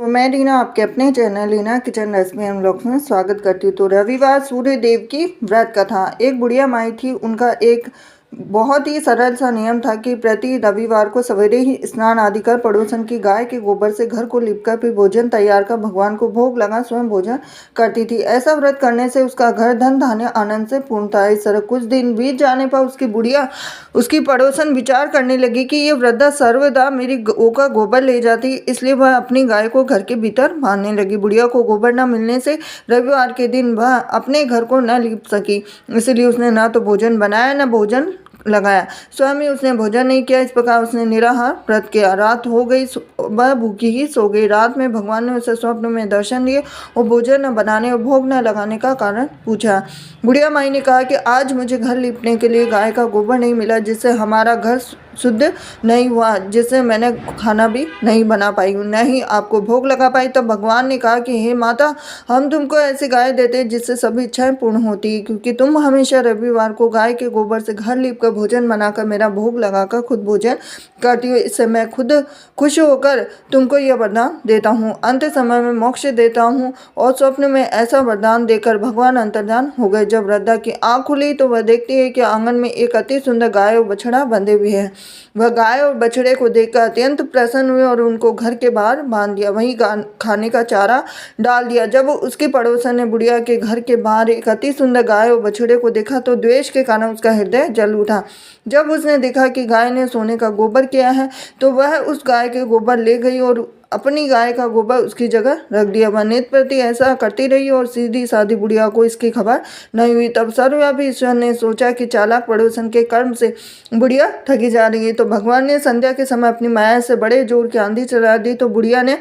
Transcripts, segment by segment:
तो मैं रीना आपके अपने चैनल रीना किचन रेसिपी हम लोग में स्वागत करती हूँ। तो रविवार सूर्य देव की व्रत कथा। एक बुढ़िया माई थी, उनका एक बहुत ही सरल सा नियम था कि प्रति रविवार को सवेरे ही स्नान आदि कर पड़ोसन की गाय के गोबर से घर को लिपकर फिर भोजन तैयार कर भगवान को भोग लगा स्वयं भोजन करती थी। ऐसा व्रत करने से उसका घर धन धान्य आनंद से पूर्ण था। इस तरह कुछ दिन बीत जाने पर उसकी बुढ़िया उसकी पड़ोसन विचार करने लगी कि ये वृद्धा सर्वदा मेरी गौ का गोबर ले जाती, इसलिए वह अपनी गाय को घर के भीतर बांधने लगी। बुढ़िया को गोबर न मिलने से रविवार के दिन वह अपने घर को न लिप सकी, इसलिए उसने न तो भोजन बनाया न भोजन लगाया। स्वयं ही उसने भोजन नहीं किया। इस प्रकार उसने निराहार व्रत किया। रात हो गई, वह भूखी ही सो गई। रात में भगवान ने उसे स्वप्न में दर्शन दिए और भोजन न बनाने और भोग न लगाने का कारण पूछा। बुढ़िया माई ने कहा कि आज मुझे घर लिपने के लिए गाय का गोबर नहीं मिला, जिससे हमारा घर शुद्ध नहीं हुआ, जिससे मैंने खाना भी नहीं बना पाई हूँ, न ही आपको भोग लगा पाई। तब भगवान ने कहा कि हे माता, हम तुमको ऐसी गाय देते जिससे सभी इच्छाएं पूर्ण होती, क्योंकि तुम हमेशा रविवार को गाय के गोबर से घर लीपकर भोजन बनाकर मेरा भोग लगाकर खुद भोजन करती हो। इससे मैं खुद खुश होकर तुमको यह वरदान देता हूँ, अंत समय में मोक्ष देता हूँ। और स्वप्न में ऐसा वरदान देकर भगवान अंतर्धान हो गए। जब वृद्धा की आंख खुली तो वह देखती है कि आंगन में एक अति सुंदर गाय और बछड़ा बंधे हुए हैं। वह गाय और बछड़े को देखकर अत्यंत प्रसन्न हुए और उनको घर के बाहर बांध दिया, वहीं खाने का चारा डाल दिया। जब उसकी पड़ोसन ने बुढ़िया के घर के बाहर एक अति सुंदर गाय और बछड़े को देखा तो द्वेष के कारण उसका हृदय जल उठा। जब उसने देखा कि गाय ने सोने का गोबर किया है तो वह उस गाय के गोबर ले गई और अपनी गाय का गोबर उसकी जगह रख दिया। वह नित्य प्रति ऐसा करती रही और सीधी सादी बुढ़िया को इसकी खबर नहीं हुई। तब सर्वव्यापी ईश्वर ने सोचा कि चालाक पड़ोसन के कर्म से बुढ़िया ठगी जा रही है, तो भगवान ने संध्या के समय अपनी माया से बड़े जोर की आंधी चला दी। तो बुढ़िया ने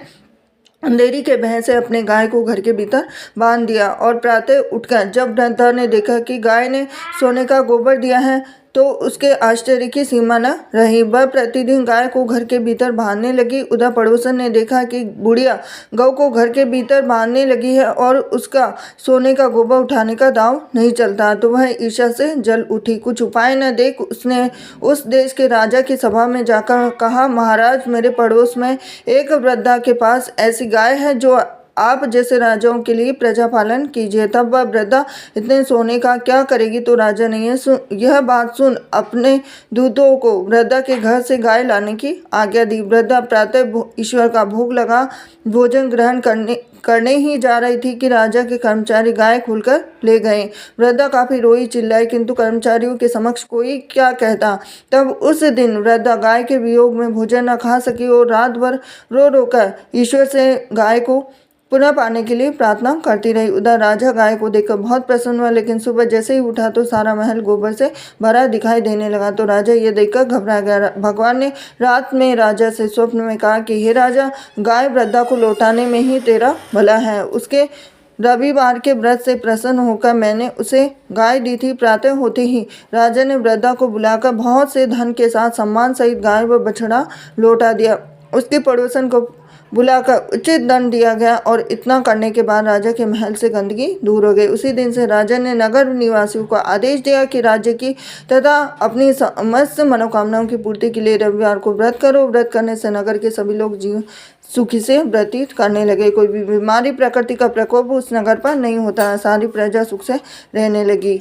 अंधेरी के भय से अपने गाय को घर के भीतर बांध दिया और प्रातः उठकर जब वृद्धा ने देखा कि गाय ने सोने का गोबर दिया है तो उसके आश्चर्य की सीमा न रही। वह प्रतिदिन गाय को घर के भीतर बांधने लगी। उधर पड़ोसन ने देखा कि बुढ़िया गौ को घर के भीतर बांधने लगी है और उसका सोने का गोबर उठाने का दांव नहीं चलता, तो वह ईर्ष्या से जल उठी। कुछ उपाय न देख उसने उस देश के राजा की सभा में जाकर कहा, महाराज, मेरे पड़ोस में एक वृद्धा के पास ऐसी गाय है जो आप जैसे राजाओं के लिए प्रजा पालन कीजिए। तब वह वृद्धा इतने सोने का क्या करेगी? तो राजा ने यह बात सुन अपने दूतों को वृद्धा के घर से गाय लाने की आज्ञा दी। वृद्धा प्रातः ईश्वर का भोग लगा भोजन ग्रहण करने ही जा रही थी कि राजा के कर्मचारी गाय खोलकर ले गए। वृद्धा काफी रोई चिल्लाई, किंतु कर्मचारियों के समक्ष कोई क्या कहता। तब उस दिन वृद्धा गाय के वियोग में भोजन न खा सकी और रात भर रो रोकर ईश्वर से गाय को पुनः पाने के लिए प्रार्थना करती रही। उधर राजा गाय को देखकर बहुत प्रसन्न हुआ, लेकिन सुबह जैसे ही उठा तो सारा महल गोबर से भरा दिखाई देने लगा। तो राजा ये देखकर घबरा गया। भगवान ने रात में राजा से स्वप्न में कहा कि हे राजा, गाय वृद्धा को लौटाने में ही तेरा भला है। उसके रविवार के व्रत से प्रसन्न होकर मैंने उसे गाय दी थी। प्रातः होते ही राजा ने वृद्धा को बुलाकर बहुत से धन के साथ सम्मान सहित गाय व बछड़ा लौटा दिया। उसके पड़ोसन को बुलाकर उचित दंड दिया गया और इतना करने के बाद राजा के महल से गंदगी दूर हो गई। उसी दिन से राजा ने नगर निवासियों को आदेश दिया कि राज्य की तथा अपनी समस्त मनोकामनाओं की पूर्ति के लिए रविवार को व्रत करो। व्रत करने से नगर के सभी लोग जीवन सुखी से व्यतीत करने लगे। कोई भी बीमारी, प्रकृति का प्रकोप उस नगर पर नहीं होता। सारी प्रजा सुख से रहने लगी।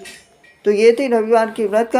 तो ये थी रविवार की व्रत का